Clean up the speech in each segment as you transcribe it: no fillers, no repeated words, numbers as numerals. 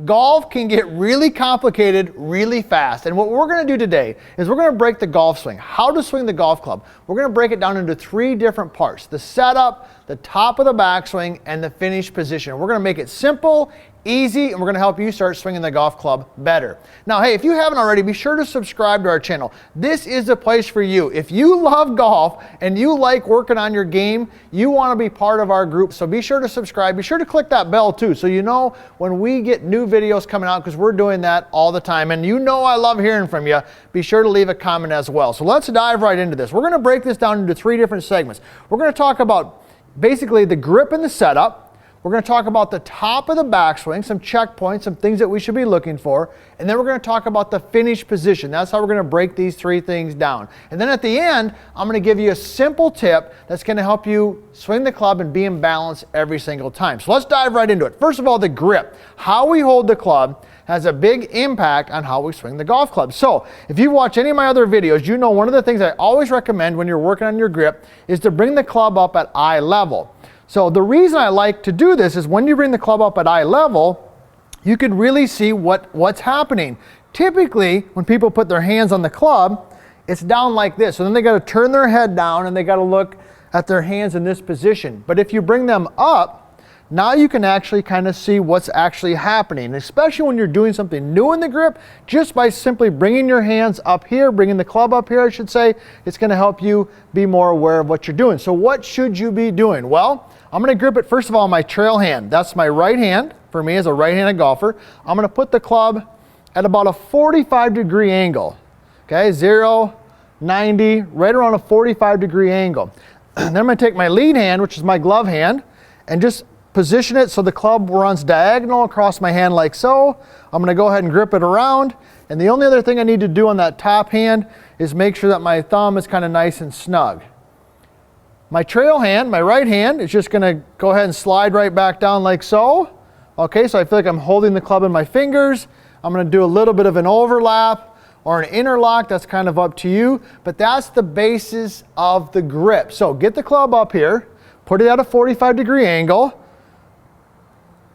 Golf can get really complicated really fast, and what we're going to do today is we're going to break the golf swing, how to swing the golf club. We're going to break it down into 3 different parts: the setup, the top of the backswing, and the finish position. We're going to make it simple, easy, and we're going to help you start swinging the golf club better. Now, hey, if you haven't already, be sure to subscribe to our channel. This is the place for you. If you love golf and you like working on your game, you want to be part of our group, so be sure to subscribe. Be sure to click that bell too, so you know when we get new videos coming out, because we're doing that all the time. And you know I love hearing from you. Be sure to leave a comment as well. So let's dive right into this. We're going to break this down into 3 different segments. We're going to talk about basically the grip and the setup. We're going to talk about the top of the backswing, some checkpoints, some things that we should be looking for, and then we're going to talk about the finish position. That's how we're going to break these 3 things down. And then at the end, I'm going to give you a simple tip that's going to help you swing the club and be in balance every single time. So let's dive right into it. First of all, the grip. How we hold the club has a big impact on how we swing the golf club. So if you've watched any of my other videos, you know one of the things I always recommend when you're working on your grip is to bring the club up at eye level. So the reason I like to do this is when you bring the club up at eye level, you can really see what's happening. Typically, when people put their hands on the club, it's down like this. So then they got to turn their head down and they got to look at their hands in this position. But if you bring them up, now you can actually kind of see what's actually happening, especially when you're doing something new in the grip. Just by simply bringing your hands up here, bringing the club up here, I should say, it's going to help you be more aware of what you're doing. So what should you be doing? Well, I'm going to grip it, first of all, my trail hand. That's my right hand, for me as a right-handed golfer. I'm going to put the club at about a 45-degree angle. Okay, 0, 90, right around a 45-degree angle. Then I'm going to take my lead hand, which is my glove hand, and just position it so the club runs diagonal across my hand like so. I'm going to go ahead and grip it around. And the only other thing I need to do on that top hand is make sure that my thumb is kind of nice and snug. My trail hand, my right hand, is just going to go ahead and slide right back down like so. Okay, so I feel like I'm holding the club in my fingers. I'm going to do a little bit of an overlap or an interlock. That's kind of up to you. But that's the basis of the grip. So get the club up here, put it at a 45-degree angle.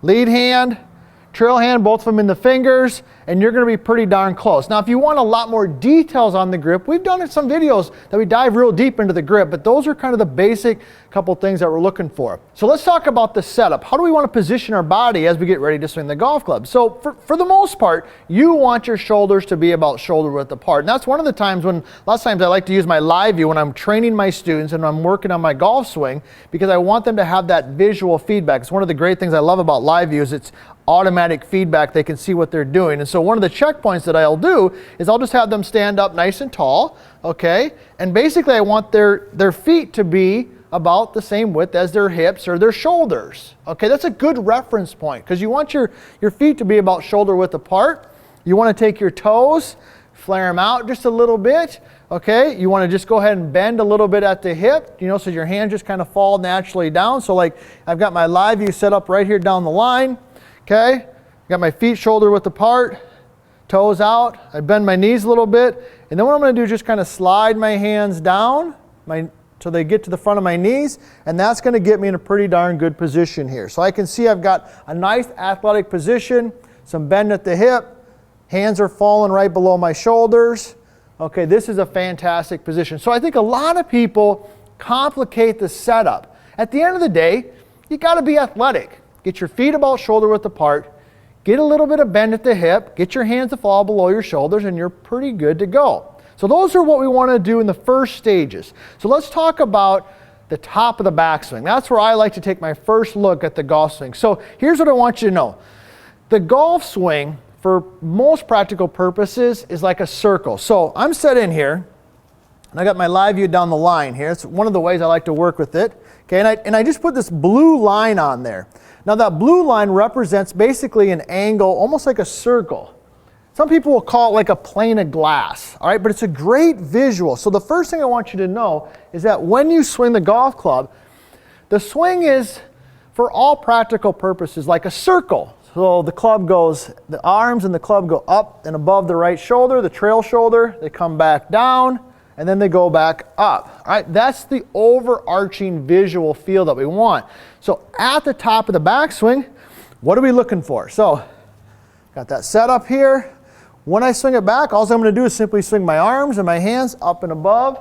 Lead hand, trail hand, both of them in the fingers, and you're going to be pretty darn close. Now, if you want a lot more details on the grip, we've done some videos that we dive real deep into the grip, but those are kind of the basic couple things that we're looking for. So let's talk about the setup. How do we want to position our body as we get ready to swing the golf club? So for the most part, you want your shoulders to be about shoulder width apart. And that's one of the times lots of times I like to use my live view when I'm training my students and I'm working on my golf swing, because I want them to have that visual feedback. It's one of the great things I love about live view is it's automatic feedback. They can see what they're doing. And so one of the checkpoints that I'll do is I'll just have them stand up nice and tall, okay? And basically I want their feet to be about the same width as their hips or their shoulders. Okay, that's a good reference point because you want your feet to be about shoulder width apart. You want to take your toes, flare them out just a little bit. Okay, you want to just go ahead and bend a little bit at the hip, so your hands just kind of fall naturally down. So like I've got my live view set up right here down the line. Okay, got my feet shoulder width apart, toes out. I bend my knees a little bit, and then what I'm going to do is just kind of slide my hands down so they get to the front of my knees, and that's going to get me in a pretty darn good position here. So I can see I've got a nice athletic position, some bend at the hip, hands are falling right below my shoulders. Okay, this is a fantastic position. So I think a lot of people complicate the setup. At the end of the day, you got to be athletic. Get your feet about shoulder width apart, get a little bit of bend at the hip, get your hands to fall below your shoulders, and you're pretty good to go. So those are what we want to do in the first stages. So let's talk about the top of the backswing. That's where I like to take my first look at the golf swing. So here's what I want you to know. The golf swing, for most practical purposes, is like a circle. So I'm set in here, and I got my live view down the line here. It's one of the ways I like to work with it. Okay, and I just put this blue line on there. Now that blue line represents basically an angle, almost like a circle. Some people will call it like a plane of glass, all right? But it's a great visual. So the first thing I want you to know is that when you swing the golf club, the swing is, for all practical purposes, like a circle. So the arms and the club go up and above the right shoulder, the trail shoulder, they come back down, and then they go back up. All right, that's the overarching visual feel that we want. So at the top of the backswing, what are we looking for? So Got that set up here. When I swing it back, all I'm going to do is simply swing my arms and my hands up and above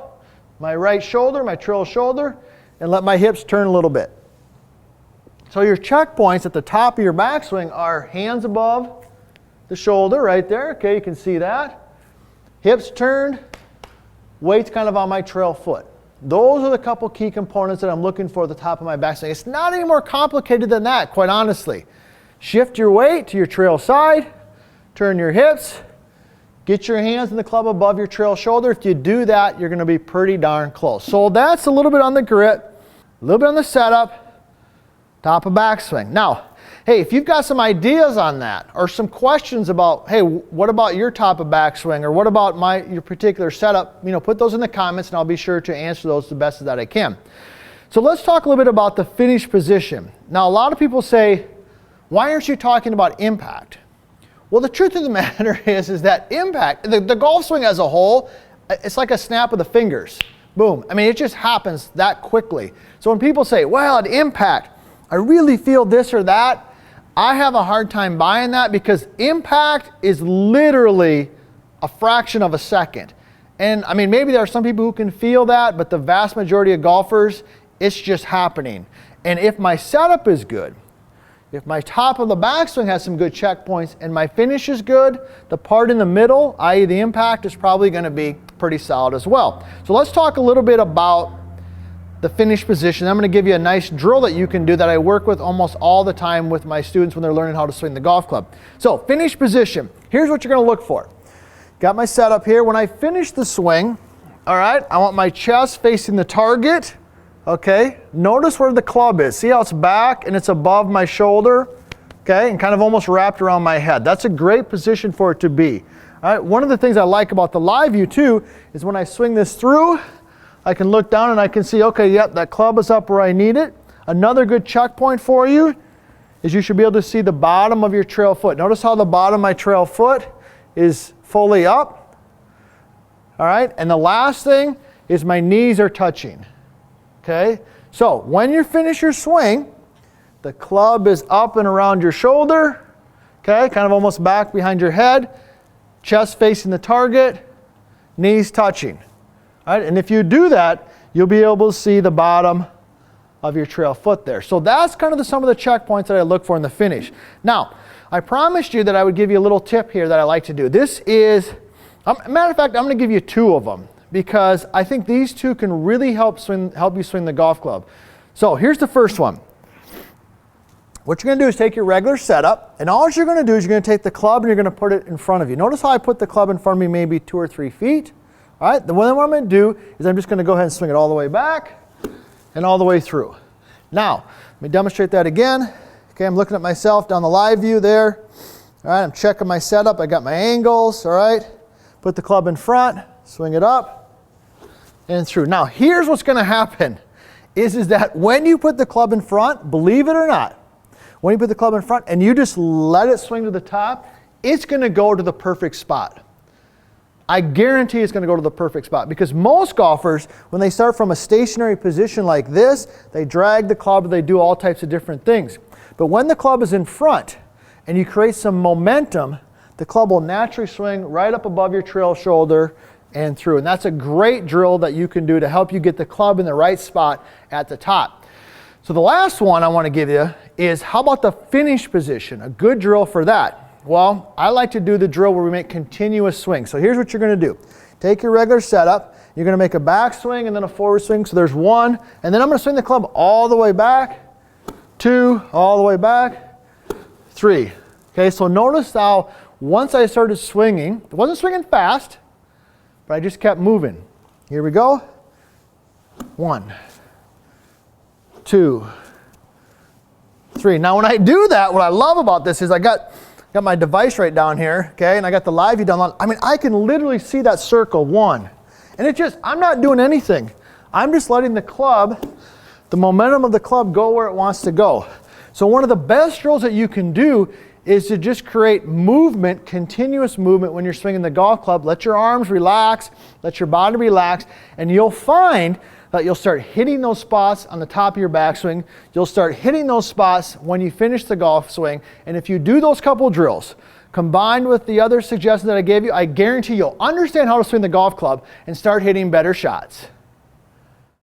my right shoulder, my trail shoulder, and let my hips turn a little bit. So your checkpoints at the top of your backswing are hands above the shoulder right there. Okay, you can see that. Hips turned, weight's kind of on my trail foot. Those are the couple key components that I'm looking for at the top of my backswing. It's not any more complicated than that, quite honestly. Shift your weight to your trail side, turn your hips, get your hands in the club above your trail shoulder. If you do that, you're going to be pretty darn close. So that's a little bit on the grit, a little bit on the setup, top of backswing. Now, hey, if you've got some ideas on that or some questions about, hey, what about your top of backswing or what about your particular setup, put those in the comments and I'll be sure to answer those the best that I can. So let's talk a little bit about the finish position. Now, a lot of people say, why aren't you talking about impact? Well, the truth of the matter is that impact, the golf swing as a whole, it's like a snap of the fingers. Boom. I mean, it just happens that quickly. So when people say, well, at impact, I really feel this or that, I have a hard time buying that because impact is literally a fraction of a second. And I mean, maybe there are some people who can feel that, but the vast majority of golfers, it's just happening. And if my setup is good, if my top of the backswing has some good checkpoints and my finish is good, the part in the middle, i.e. the impact, is probably going to be pretty solid as well. So let's talk a little bit about the finish position. I'm going to give you a nice drill that you can do that I work with almost all the time with my students when they're learning how to swing the golf club. So finish position, here's what you're going to look for. Got my setup here. When I finish the swing, all right, I want my chest facing the target. Okay, notice where the club is. See how it's back and it's above my shoulder? Okay, and kind of almost wrapped around my head. That's a great position for it to be. All right, one of the things I like about the live view too is when I swing this through, I can look down and I can see, okay, yep, that club is up where I need it. Another good checkpoint for you is you should be able to see the bottom of your trail foot. Notice how the bottom of my trail foot is fully up. All right, and the last thing is my knees are touching. Okay, so when you finish your swing, the club is up and around your shoulder, okay, kind of almost back behind your head, chest facing the target, knees touching. All right, and if you do that, you'll be able to see the bottom of your trail foot there. So that's kind of some of the checkpoints that I look for in the finish. Now, I promised you that I would give you a little tip here that I like to do. This is, matter of fact, I'm going to give you two of them, because I think these two can really help you swing the golf club. So here's the first one. What you're going to do is take your regular setup, and all you're going to do is you're going to take the club and you're going to put it in front of you. Notice how I put the club in front of me maybe 2 or 3 feet. All right, then what I'm going to do is I'm just going to go ahead and swing it all the way back and all the way through. Now, let me demonstrate that again. Okay, I'm looking at myself down the live view there. All right, I'm checking my setup. I got my angles, all right. Put the club in front, swing it up and through. Now, here's what's going to happen is that when you put the club in front, believe it or not, when you put the club in front and you just let it swing to the top, it's going to go to the perfect spot. I guarantee it's going to go to the perfect spot, because most golfers, when they start from a stationary position like this, they drag the club, they do all types of different things. But when the club is in front and you create some momentum, the club will naturally swing right up above your trail shoulder and through. And that's a great drill that you can do to help you get the club in the right spot at the top. So the last one I want to give you is, how about the finish position? A good drill for that. Well, I like to do the drill where we make continuous swings. So here's what you're going to do. Take your regular setup. You're going to make a back swing and then a forward swing. So there's one, and then I'm going to swing the club all the way back, 2, all the way back, 3. Okay, so notice how once I started swinging, it wasn't swinging fast, but I just kept moving. Here we go. 1, 2, 3. Now when I do that, what I love about this is I got my device right down here, okay, and I got the live view down. I mean, I can literally see that circle 1. And it just, I'm not doing anything. I'm just letting the club, the momentum of the club, go where it wants to go. So one of the best drills that you can do is to just create movement, continuous movement when you're swinging the golf club. Let your arms relax, let your body relax, and you'll find that you'll start hitting those spots on the top of your backswing. You'll start hitting those spots when you finish the golf swing. And if you do those couple drills, combined with the other suggestions that I gave you, I guarantee you'll understand how to swing the golf club and start hitting better shots.